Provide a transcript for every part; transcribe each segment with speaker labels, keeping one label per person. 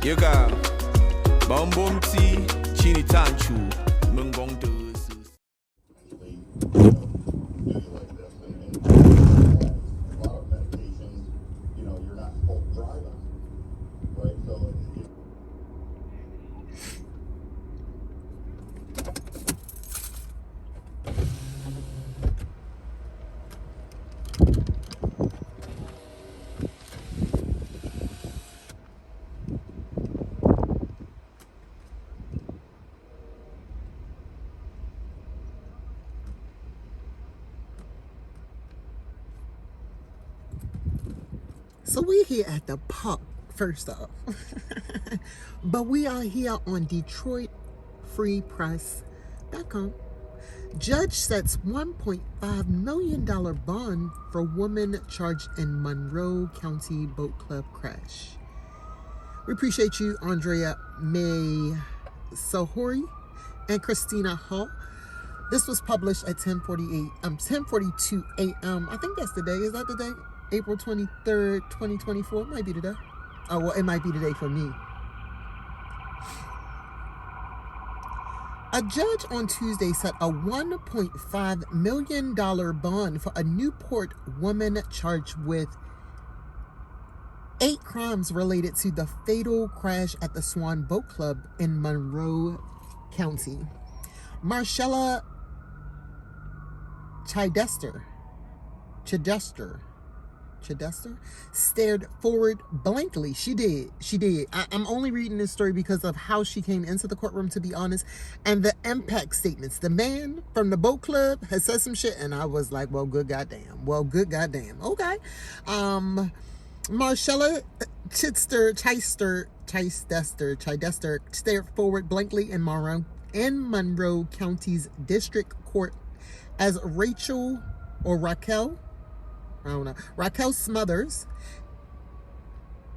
Speaker 1: Yoga, Bombom tea, Chini Tanchu, Mungong does.
Speaker 2: So we're here at the park, first off. But we are here on DetroitFreePress.com. Judge sets $1.5 million bond for woman charged in Monroe County Boat Club crash. We appreciate you, Andrea May Sahori and Christina Hall. This was published at 10:42 a.m. I think that's the day. Is that the day? April 23rd, 2024. It might be today. Oh, well, it might be today for me. A judge on Tuesday set a $1.5 million bond for a Newport woman charged with 8 crimes related to the fatal crash at the Swan Boat Club in Monroe County. Marcella Chidester stared forward blankly. She did. I'm only reading this story because of how she came into the courtroom, to be honest, and the impact statements. The man from the boat club has said some shit, and I was like, well, good goddamn. Okay. Marcella Chidester stared forward blankly in Monroe County's District Court as Raquel Smothers,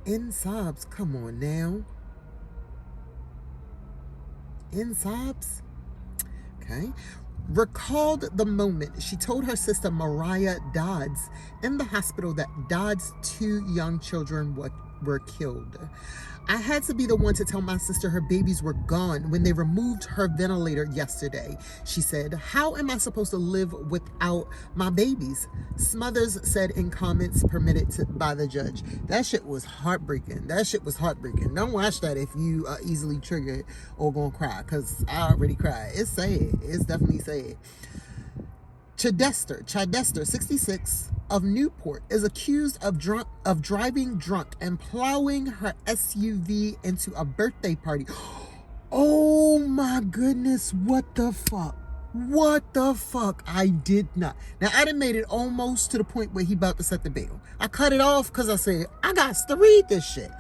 Speaker 2: in sobs, come on now, in sobs, okay, recalled the moment she told her sister Mariah Dodds in the hospital that Dodds' 2 young children were killed. I had to be the one to tell my sister her babies were gone when they removed her ventilator yesterday, she said. How am I supposed to live without my babies? Smothers said in comments permitted by the judge. That shit was heartbreaking. Don't watch that if you are easily triggered or gonna cry, because I already cried. It's sad. It's definitely sad. Chidester, 66, of Newport, is accused of driving drunk and plowing her SUV into a birthday party. Oh my goodness, what the fuck? I did not. Now, I done made it almost to the point where he about to set the bail. I cut it off because I said, I got to read this shit.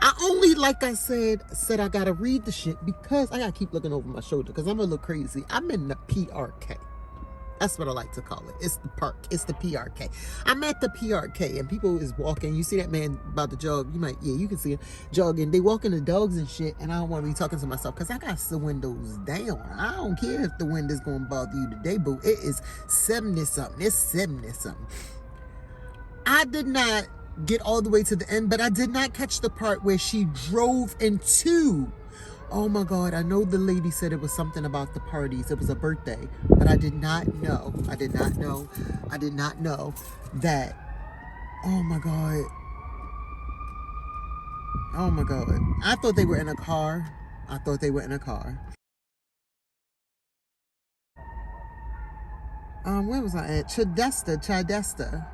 Speaker 2: I only, like I said I got to read the shit because I got to keep looking over my shoulder because I'm a little crazy. I'm in the PRK. That's what I like to call it. It's the park. It's the PRK. I'm at the PRK and people is walking. You see that man about to jog. You can see him jogging. They walking the dogs and shit. And I don't want to be talking to myself because I got the windows down. I don't care if the wind is going to bother you today, boo. It is 70-something. It's 70-something. I did not get all the way to the end, but I did not catch the part where she drove into. Oh my God, I know the lady said it was something about the parties. It was a birthday, but I did not know that. Oh my God. I thought they were in a car. Where was I at? Chidester,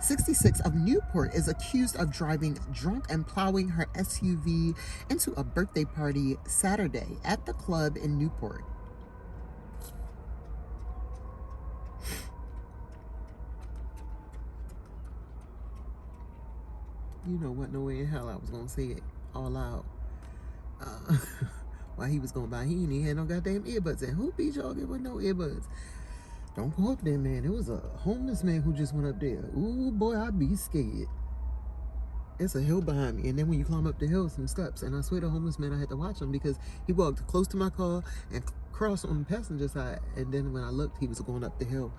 Speaker 2: 66, of Newport, is accused of driving drunk and plowing her SUV into a birthday party Saturday at the club in Newport. You know what? No way in hell I was gonna say it all out. While he was going by, he ain't even had no goddamn earbuds in. Who be jogging with no earbuds? Don't go up there, man. It was a homeless man who just went up there. Ooh, boy, I'd be scared. It's a hill behind me. And then when you climb up the hill, some steps. And I swear the homeless man, I had to watch him because he walked close to my car and crossed on the passenger side. And then when I looked, he was going up the hill.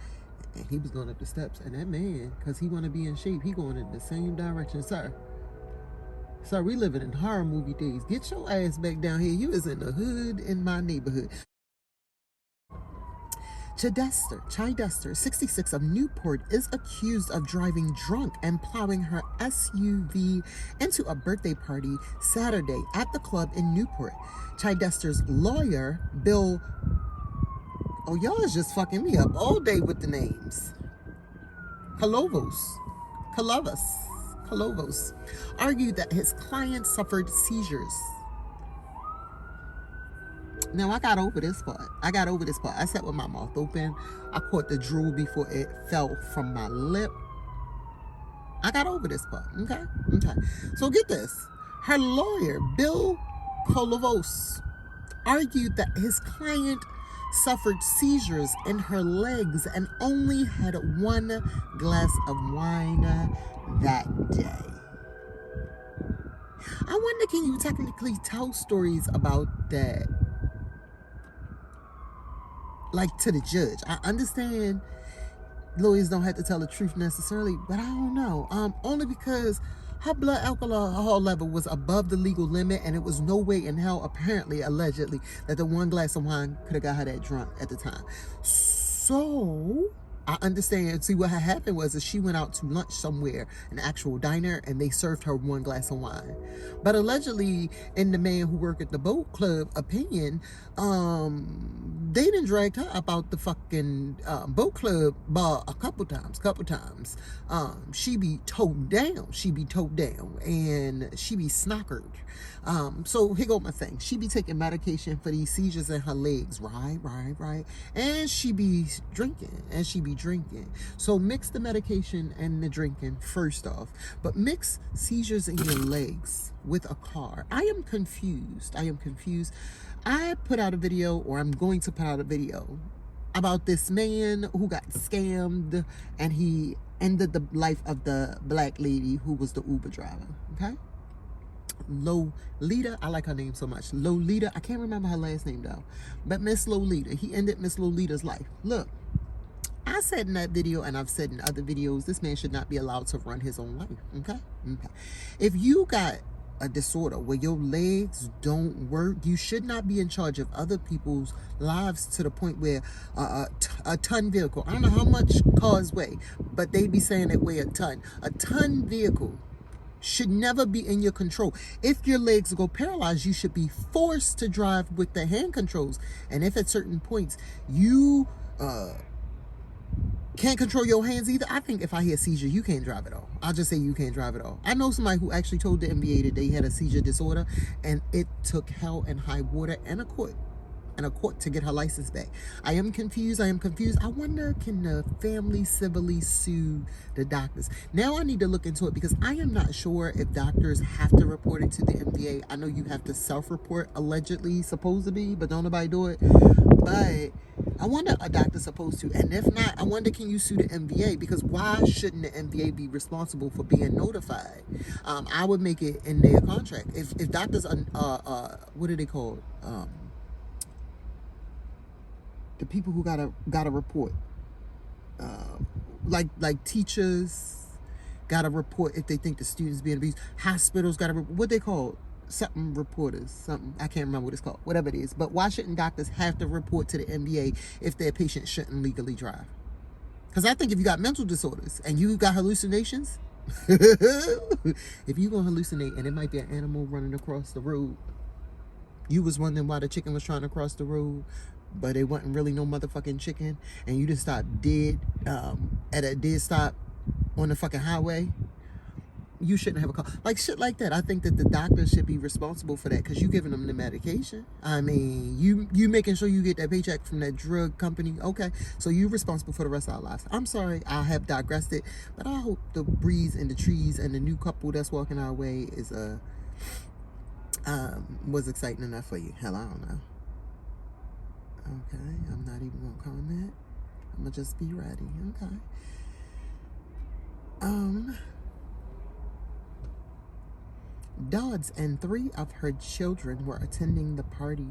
Speaker 2: And he was going up the steps. And that man, because he want to be in shape, he going in the same direction, sir. Sir, we living in horror movie days. Get your ass back down here. You is in the hood in my neighborhood. Chai Duster, 66 of Newport, is accused of driving drunk and plowing her SUV into a birthday party Saturday at the club in Newport. Chai Duster's lawyer, Bill... Oh, y'all is just fucking me up all day with the names. Kalovos, argued that his client suffered seizures. Now, I got over this part. I sat with my mouth open. I caught the drool before it fell from my lip. I got over this part, okay? So get this. Her lawyer, Bill Kalovos, argued that his client suffered seizures in her legs and only had one glass of wine that day. I wonder, can you technically tell stories about that, like, to the judge? I understand lawyers don't have to tell the truth necessarily, but I don't know. Only because her blood alcohol level was above the legal limit, and it was no way in hell, apparently, allegedly, that the one glass of wine could have got her that drunk at the time. So I understand. See, what had happened was that she went out to lunch somewhere, an actual diner, and they served her one glass of wine. But allegedly, in the man who worked at the boat club opinion, they done dragged her about the fucking boat club bar a couple times. She be towed down, and she be snockered. So here go my thing. She be taking medication for these seizures in her legs, right? And she be drinking, So mix the medication and the drinking first off, but mix seizures in your legs with a car. I am confused. I put out a video, or I'm going to put out a video, about this man who got scammed, and he ended the life of the black lady who was the Uber driver, okay? Lolita, I like her name so much. Lolita, I can't remember her last name though, but Miss Lolita, he ended Miss Lolita's life. Look, I said in that video, and I've said in other videos, this man should not be allowed to run his own life, okay? If you got a disorder where your legs don't work, you should not be in charge of other people's lives to the point where a ton vehicle, I don't know how much cars weigh, but they be saying it weigh a ton vehicle should never be in your control. If your legs go paralyzed, you should be forced to drive with the hand controls. And if at certain points you can't control your hands either, I think if I hear seizure, you can't drive at all. I'll just say you can't drive at all. I know somebody who actually told the NBA that they had a seizure disorder, and it took hell and high water and a court to get her license back. I am confused. I wonder, can the family civilly sue the doctors? Now I need to look into it, because I am not sure if doctors have to report it to the NBA. I know you have to self-report, allegedly, supposed to be, but don't nobody do it. But I wonder, a doctor's supposed to, and if not, I wonder, can you sue the NBA? Because why shouldn't the NBA be responsible for being notified? I would make it in their contract. If doctors are what are they called? The people who gotta report, like teachers gotta report if they think the student's being abused. Hospitals gotta report. What they call something reporters, something, I can't remember what it's called, whatever it is. But why shouldn't doctors have to report to the NBA if their patient shouldn't legally drive? Because I think if you got mental disorders and you got hallucinations, if you gonna hallucinate and it might be an animal running across the road, you was wondering why the chicken was trying to cross the road, but it wasn't really no motherfucking chicken, and you just stopped dead at a dead stop on the fucking highway, you shouldn't have a car. Like, shit like that. I think that the doctor should be responsible for that, because you giving them the medication. I mean, you making sure you get that paycheck from that drug company. Okay, so you're responsible for the rest of our lives. I'm sorry I have digressed it, but I hope the breeze and the trees and the new couple that's walking our way is was exciting enough for you. Hell, I don't know. Okay, I'm not even gonna comment. I'm gonna just be ready. Okay. Dodds and 3 of her children were attending the party.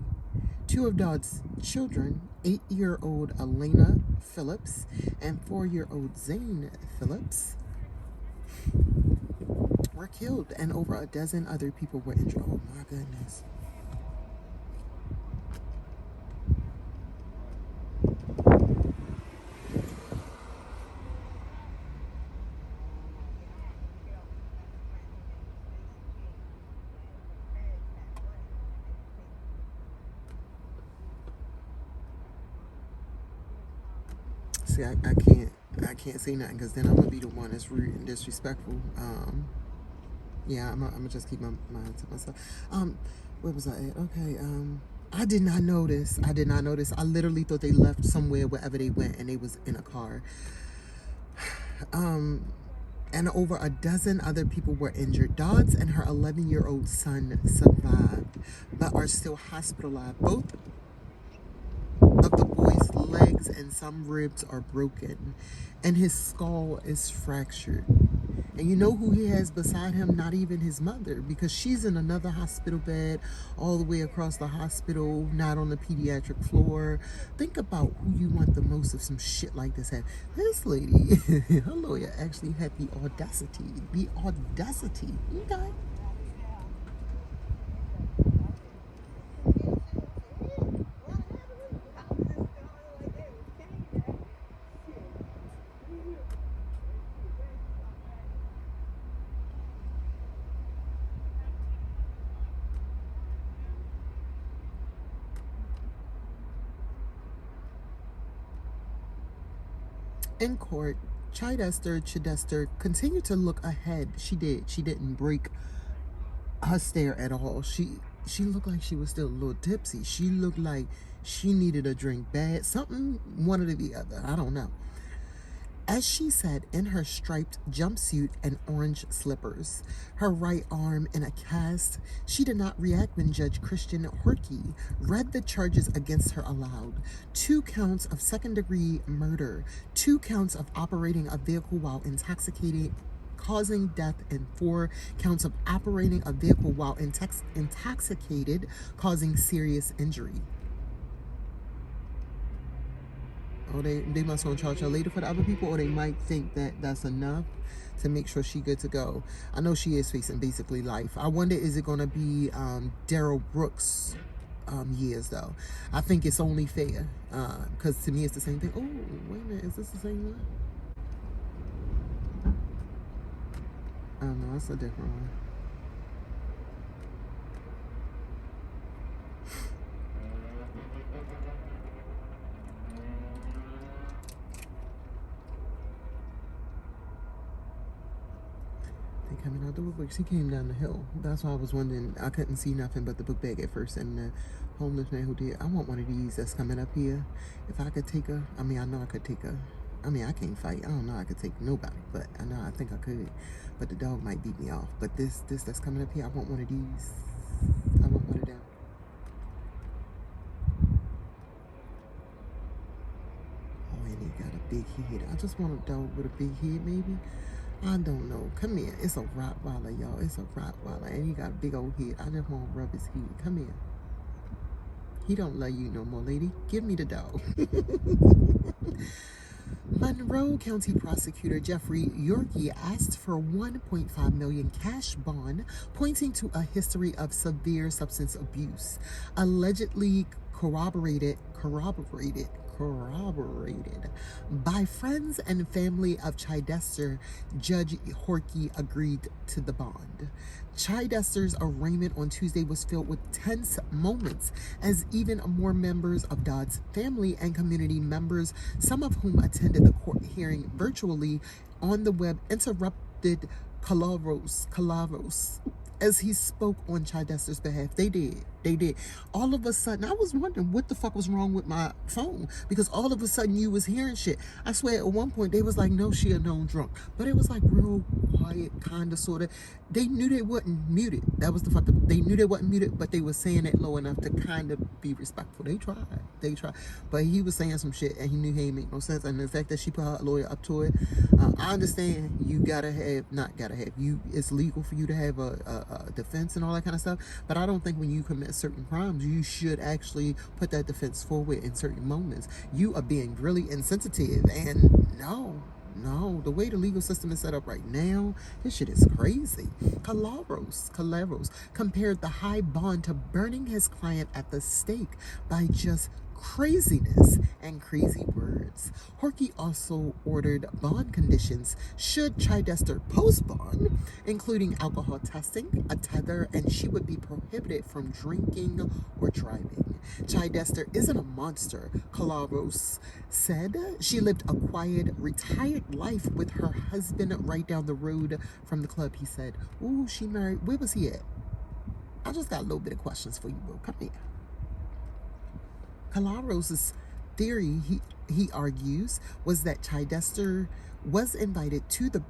Speaker 2: 2 of Dodds' children, 8-year-old Elena Phillips and 4-year-old Zane Phillips, were killed and over a dozen other people were injured. Oh my goodness. See, I can't say nothing because then I'm gonna be the one that's rude and disrespectful. Yeah, I'm gonna just keep my mind to myself. Where was I at? Okay. I did not notice. I did not notice. I literally thought they left somewhere wherever they went, and they was in a car. And over a dozen other people were injured. Dodds and her 11-year-old son survived, but are still hospitalized. Both of the boy's legs and some ribs are broken, and his skull is fractured. And you know who he has beside him? Not even his mother, because she's in another hospital bed all the way across the hospital, not on the pediatric floor. Think about who you want the most of some shit like this. This lady, her lawyer actually had the audacity. Okay. In court, Chidester continued to look ahead. She did. She didn't break her stare at all. She looked like she was still a little tipsy. She looked like she needed a drink bad. Something, one or the other. I don't know. As she sat in her striped jumpsuit and orange slippers, her right arm in a cast, she did not react when Judge Christian Horkey read the charges against her aloud. 2 counts of second-degree murder, 2 counts of operating a vehicle while intoxicated, causing death, and 4 counts of operating a vehicle while intoxicated, causing serious injury. Or they must want to charge her later for the other people, or they might think that that's enough to make sure she good to go. I know she is facing basically life. I wonder, is it going to be Daryl Brooks years though? I think it's only fair because to me it's the same thing. Oh, wait a minute, is this the same one? Oh no, it's a different one. Coming out the woodworks. He came down the hill. That's why I was wondering. I couldn't see nothing but the book bag at first, and the homeless man who did. I want one of these that's coming up here. If I could take her, I mean, I know I could take her. I mean, I can't fight. I don't know I could take nobody, but I think I could. But the dog might beat me off. But this that's coming up here, I want one of these. I want one of them. Oh, and he got a big head. I just want a dog with a big head, maybe. I don't know. Come here. It's a Rottweiler, y'all. It's a Rottweiler. And he got a big old head. I just want to rub his head. Come here. He don't love you no more, lady. Give me the dog. Monroe County Prosecutor Jeffrey Yorkie asked for $1.5 million cash bond, pointing to a history of severe substance abuse, allegedly corroborated by friends and family of Chidester. Judge Horkey agreed to the bond. Chidester's arraignment on Tuesday was filled with tense moments as even more members of Dodd's family and community members, some of whom attended the court hearing virtually on the web, interrupted Calavos as he spoke on Chidester's behalf. They did. All of a sudden, I was wondering what the fuck was wrong with my phone, because all of a sudden you was hearing shit. I swear at one point they was like, no, she a known drunk. But it was like real quiet, kind of, sort of. They knew they wasn't muted. That was the fuck. They knew they wasn't muted, but they were saying it low enough to kind of be respectful. They tried. But he was saying some shit and he knew he ain't make no sense. And the fact that she put her lawyer up to it, I understand you it's legal for you to have a defense and all that kind of stuff. But I don't think when you commit certain crimes, you should actually put that defense forward in certain moments. You are being really insensitive, and no, No, the way the legal system is set up right now, this shit is crazy. Caleros compared the high bond to burning his client at the stake by just craziness and crazy words. Horky also ordered bond conditions should Chidester post bond, including alcohol testing, a tether, and she would be prohibited from drinking or driving. Chidester isn't a monster, Caleros said. She lived a quiet, retired life with her husband right down the road from the club, he said. Ooh, she married. Where was he at? I just got a little bit of questions for you, bro. Come here. Calaros's theory, he argues, was that Chidester was invited to the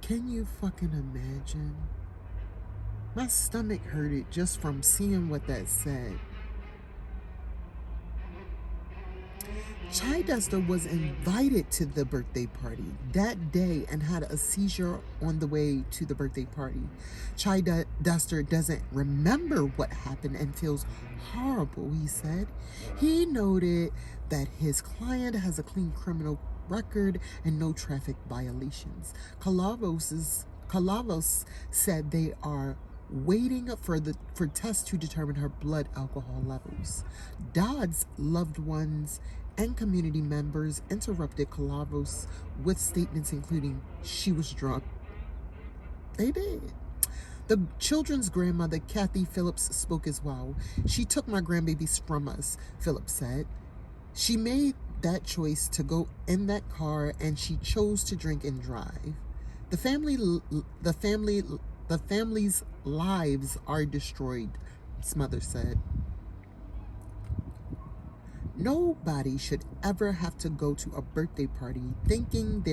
Speaker 2: Can you fucking imagine? My stomach hurted just from seeing what that said. Chidester was invited to the birthday party that day and had a seizure on the way to the birthday party. Chidester doesn't remember what happened and feels horrible, he said. He noted that his client has a clean criminal record and no traffic violations. Calaros said they are waiting for tests to determine her blood alcohol levels. Dodd's loved ones and community members interrupted Calaros with statements including, "She was drunk." They did. The children's grandmother, Kathy Phillips, spoke as well. "She took my grandbabies from us," Phillips said. "She made that choice to go in that car and she chose to drink and drive. The family's lives are destroyed," Smother said. "Nobody should ever have to go to a birthday party thinking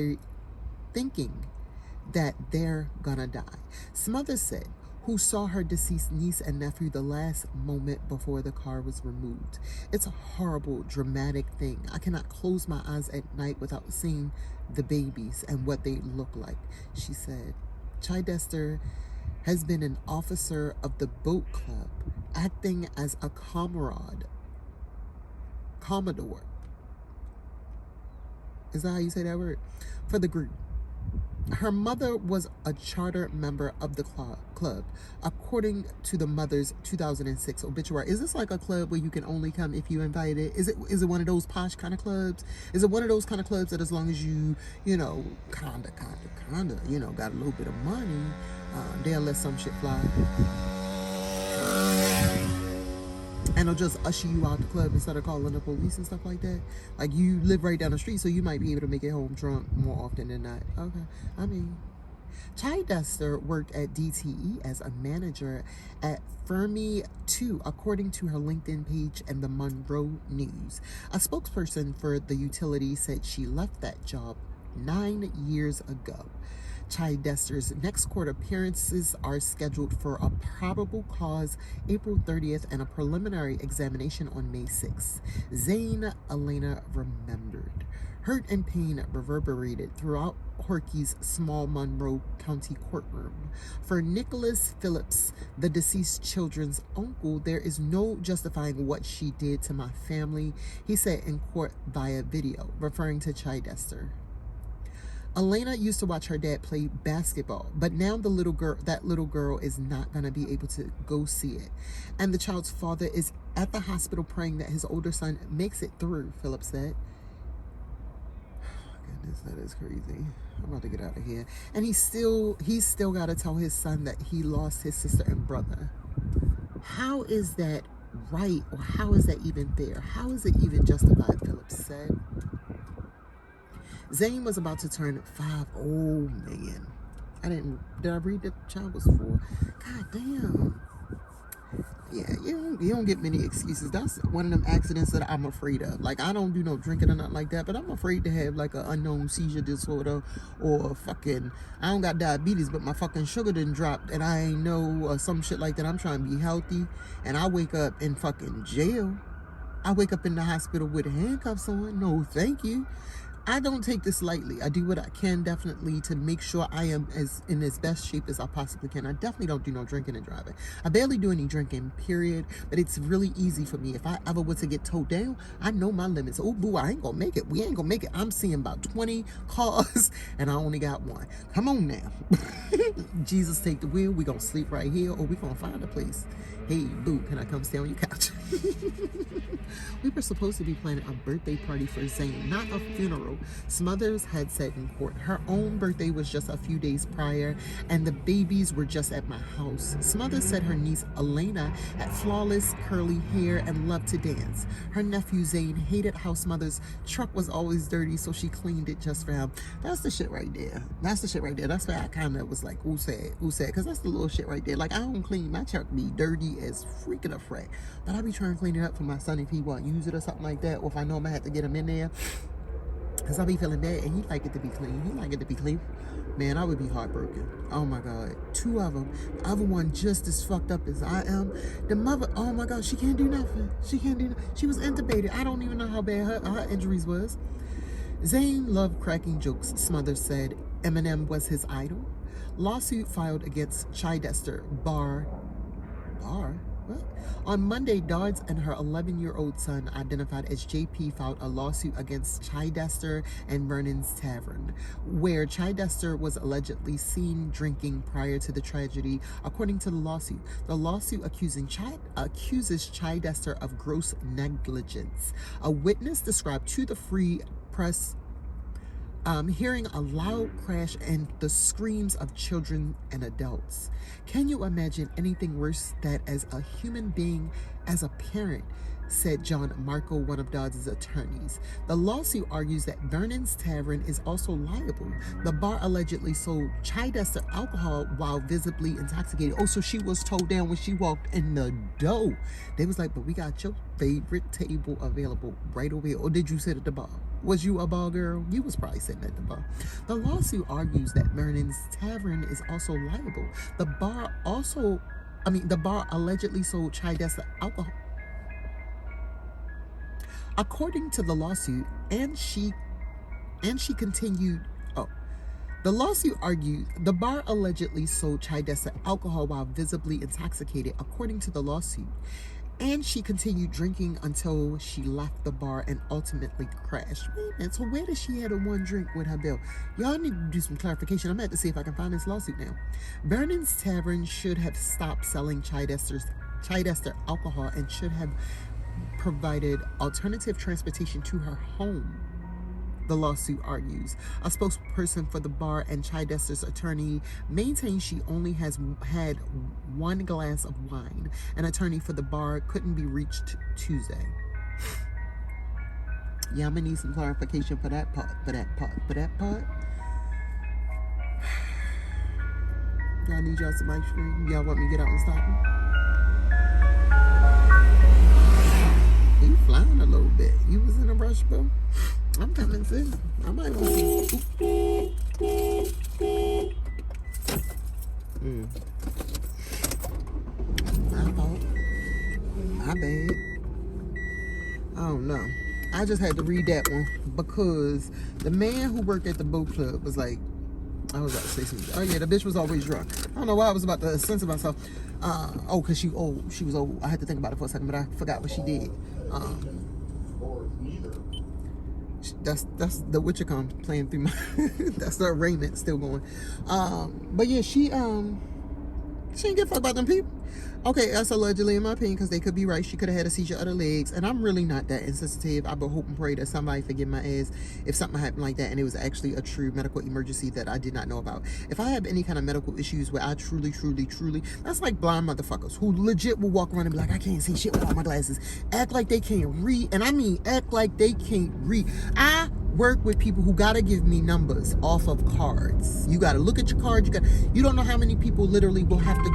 Speaker 2: that they're gonna die," Smother said, who saw her deceased niece and nephew the last moment before the car was removed. "It's a horrible, dramatic thing. I cannot close my eyes at night without seeing the babies and what they look like," she said. Chidester has been an officer of the boat club, acting as a commodore. Is that how you say that word? For the group. Her mother was a charter member of the club, according to the mother's 2006 obituary. Is this like a club where you can only come if you invited? Is it one of those posh kind of clubs? Is it one of those kind of clubs that as long as you know, kinda, got a little bit of money, they'll let some shit fly? And they'll just usher you out the club instead of calling the police and stuff like that. Like, you live right down the street, so you might be able to make it home drunk more often than not. Okay, I mean, Chidester worked at DTE as a manager at Fermi 2, according to her LinkedIn page and the Monroe News. A spokesperson for the utility said she left that job 9 years ago. Chidester's next court appearances are scheduled for a probable cause April 30th and a preliminary examination on May 6th. Zane Elena remembered. Hurt and pain reverberated throughout Horky's small Monroe County courtroom. For Nicholas Phillips, the deceased children's uncle, "There is no justifying what she did to my family," he said in court via video, referring to Chidester. Elena used to watch her dad play basketball, but now that little girl is not going to be able to go see it. And the child's father is at the hospital praying that his older son makes it through, Phillips said. Goodness, that is crazy. I'm about to get out of here. And he's still got to tell his son that he lost his sister and brother. How is that right? Or how is that even fair? How is it even justified, Phillips said. Zane was about to turn 5. Oh, man. Did I read that child was 4? God damn. Yeah, you don't get many excuses. That's one of them accidents that I'm afraid of. Like, I don't do no drinking or nothing like that, but I'm afraid to have like an unknown seizure disorder or I don't got diabetes, but my fucking sugar done dropped and I ain't know, or some shit like that. I'm trying to be healthy and I wake up in fucking jail. I wake up in the hospital with handcuffs on. No, thank you. I don't take this lightly. I do what I can definitely to make sure I am in as best shape as I possibly can. I definitely don't do no drinking and driving. I barely do any drinking, period. But it's really easy for me. If I ever were to get towed down, I know my limits. Oh, boo, I ain't gonna make it. We ain't gonna make it. I'm seeing about 20 cars and I only got one. Come on now. Jesus, take the wheel. We gonna sleep right here or we gonna find a place. Hey, boo, can I come stay on your couch? We were supposed to be planning a birthday party for Zane, not a funeral. Smothers had said in court her own birthday was just a few days prior and the babies were just at my house. Smothers said her niece Elena had flawless curly hair and loved to dance. Her nephew Zane hated how Smothers' truck was always dirty, so she cleaned it just for him. That's the shit right there. That's the shit right there. That's why I kind of was like, ooh sad, because that's the little shit right there. Like, I don't clean my truck, be dirty as freaking a frat, but I be trying to clean it up for my son if he want to use it or something like that, or if I know I'm gonna have to get him in there, because I be feeling bad and he like it to be clean. He like it to be clean. Man, I would be heartbroken. Oh my God. 2 of them. The other one just as fucked up as I am. The mother, oh my God, she can't do nothing. She can't do nothing. She was intubated. I don't even know how bad her injuries was. Zane loved cracking jokes, Smothers said. Eminem was his idol. Lawsuit filed against Chidester Bar. What? On Monday, Dodds and her 11-year-old son, identified as JP, filed a lawsuit against Chidester and Vernon's Tavern, where Chidester was allegedly seen drinking prior to the tragedy, according to the lawsuit. The lawsuit accuses Chidester of gross negligence. A witness described to the Free Press hearing a loud crash and the screams of children and adults. Can you imagine anything worse that as a human being, as a parent, said John Marco, one of Dodds' attorneys. The lawsuit argues that Vernon's Tavern is also liable. The bar allegedly sold Chidester alcohol while visibly intoxicated. Oh, so she was told down when she walked in the door. They was like, but we got your favorite table available right over here. Or did you sit at the bar? Was you a bar girl? You was probably sitting at the bar. The lawsuit argues that Vernon's Tavern is also liable. The bar allegedly sold Chidester alcohol. According to the lawsuit, and she continued. The lawsuit argued the bar allegedly sold Chidester alcohol while visibly intoxicated, according to the lawsuit, and she continued drinking until she left the bar and ultimately crashed. Wait a minute, so where did she have a one drink with her bill? Y'all need to do some clarification. I'm going to have to see if I can find this lawsuit now. Vernon's Tavern should have stopped selling Chidester alcohol and should have provided alternative transportation to her home, the lawsuit argues. A spokesperson for the bar and Chidester's attorney maintains she only had 1 glass of wine. An attorney for the bar couldn't be reached Tuesday. Yeah, I'm gonna need some clarification for that part. Y'all need y'all some ice cream? Y'all want me to get out and stop him? You flying a little bit. You was in a rush, bro. I'm coming soon. I might want to see. My fault. My bad. I don't know. I just had to read that one because the man who worked at the boat club was like, I was about to say something. Oh yeah, the bitch was always drunk. I don't know why I was about to censor myself. Because she old. She was old. I had to think about it for a second, but I forgot what she did. That's the Witcher.com playing through my that's the arraignment still going. But yeah, she didn't give a fuck about them people. Okay, that's allegedly, in my opinion, because they could be right. She could have had a seizure of the legs, and I'm really not that insensitive. I would hope and pray that somebody forgive my ass if something happened like that and it was actually a true medical emergency that I did not know about. If I have any kind of medical issues where I truly, that's like blind motherfuckers who legit will walk around and be like, I can't see shit without my glasses. Act like they can't read, and I mean act like they can't read. I work with people who gotta give me numbers off of cards. You gotta look at your card. You don't know how many people literally will have to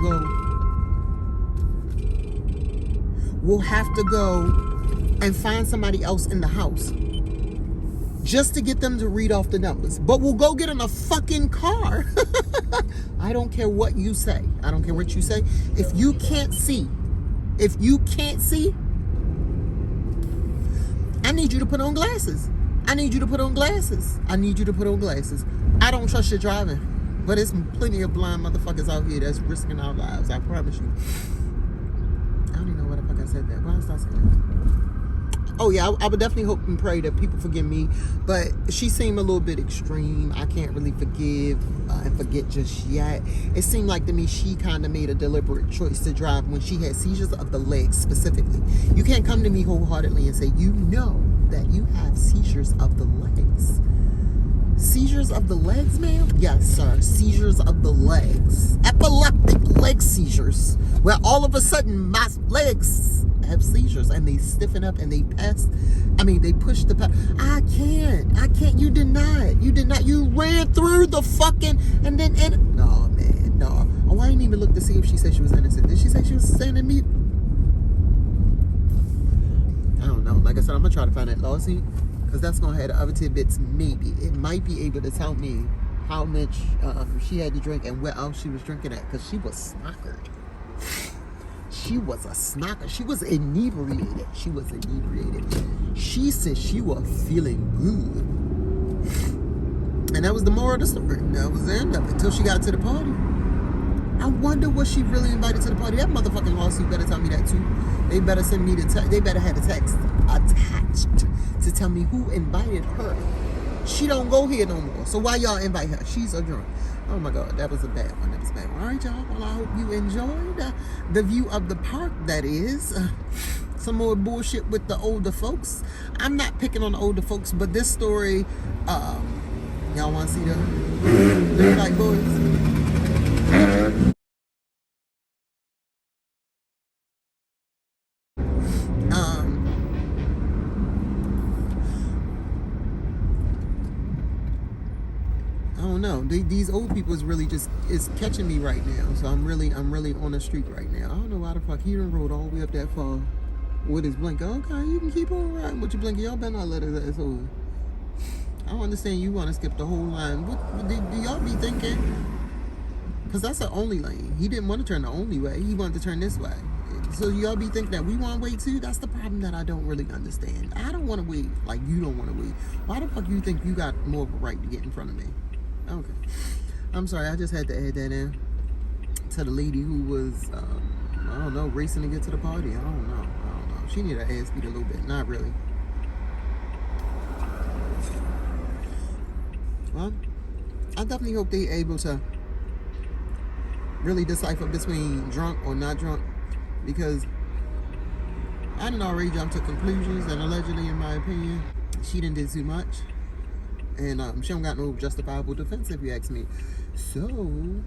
Speaker 2: go and find somebody else in the house just to get them to read off the numbers. But we'll go get in a fucking car. I don't care what you say. I don't care what you say. If you can't see, I need you to put on glasses. I need you to put on glasses. I need you to put on glasses. I don't trust your driving. But there's plenty of blind motherfuckers out here that's risking our lives. I promise you. I don't even know why the fuck I said that. Why did I say that? Oh, yeah. I would definitely hope and pray that people forgive me. But she seemed a little bit extreme. I can't really forgive and forget just yet. It seemed like to me she kind of made a deliberate choice to drive when she had seizures of the legs specifically. You can't come to me wholeheartedly and say, you know that you have seizures of the legs. Seizures of the legs, ma'am? Yes, sir. Seizures of the legs. Epileptic leg seizures. Where all of a sudden my legs have seizures and they stiffen up and they they push the I can't. You deny it. You ran through the fucking no, man, no. Oh, I didn't even look to see if she said she was innocent. Did she say she was standing mute? I don't know. Like I said, I'm gonna try to find that lawsuit. Because that's going to have the other tidbits, maybe. It might be able to tell me how much she had to drink and where else she was drinking at. Because she was snockered. She was a snocker. She was inebriated. She said she was feeling good. And that was the moral of the story. That was the end of it. Until she got to the party. I wonder was she really invited to the party? That motherfucking lawsuit better tell me that too. They better send me they better have the text attached to tell me who invited her. She don't go here no more. So why y'all invite her? She's a drunk. Oh my God, that was a bad one. All right, y'all. Well, I hope you enjoyed the view of the park, that is. Some more bullshit with the older folks. I'm not picking on the older folks, but this story, y'all want to see the like boys? I don't know. These old people is really is catching me right now. So I'm really on the street right now. I don't know why the fuck he done rode all the way up that far with his blinker. Okay, you can keep on riding with your blinker. Y'all better not let his ass over. I don't understand you want to skip the whole line. What do y'all be thinking? Because that's the only lane. He didn't want to turn the only way. He wanted to turn this way. So y'all be thinking that we want to wait too? That's the problem that I don't really understand. I don't want to wait like you don't want to wait. Why the fuck you think you got more of a right to get in front of me? Okay. I'm sorry. I just had to add that in to the lady who was, I don't know, racing to get to the party. I don't know. She needed her ass beat a little bit. Not really. Well, I definitely hope they're able to really decipher between drunk or not drunk, because I done already jumped to conclusions, and allegedly, in my opinion, she done did too much, and she don't got no justifiable defense, if you ask me. So,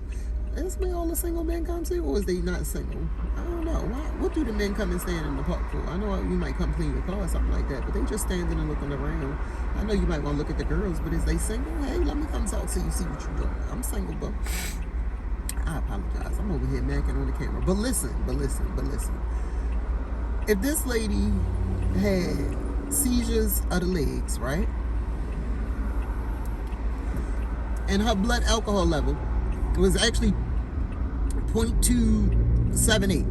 Speaker 2: is where all the single men come to, or is they not single? I don't know. What do the men come and stand in the park for? I know you might come clean your car or something like that, but they just standing and looking around. I know you might want to look at the girls, but is they single? Hey, let me come talk to you, see what you're doing. I'm single, bro. I apologize. I'm over here macking on the camera. But listen. If this lady had seizures of the legs, right? And her blood alcohol level was actually 0.278.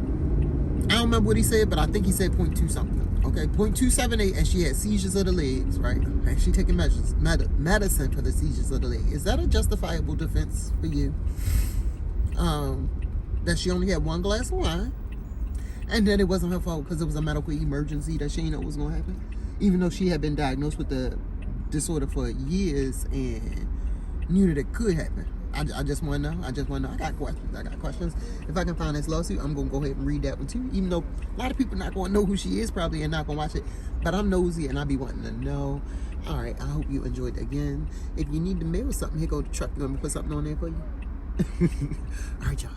Speaker 2: I don't remember what he said, but I think he said 0.2 something. Okay, 0.278, and she had seizures of the legs, right? And she taking medicine for the seizures of the leg. Is that a justifiable defense for you? That she only had one glass of wine, and then it wasn't her fault because it was a medical emergency that she didn't know what was going to happen, even though she had been diagnosed with the disorder for years and knew that it could happen. I just want to know. I got questions. If I can find this lawsuit, I'm going to go ahead and read that one too, even though a lot of people not going to know who she is probably and not going to watch it, but I'm nosy and I be wanting to know. All right, I hope you enjoyed it again. If you need to mail something, here go the truck. You want me to put something on there for you? All right, y'all.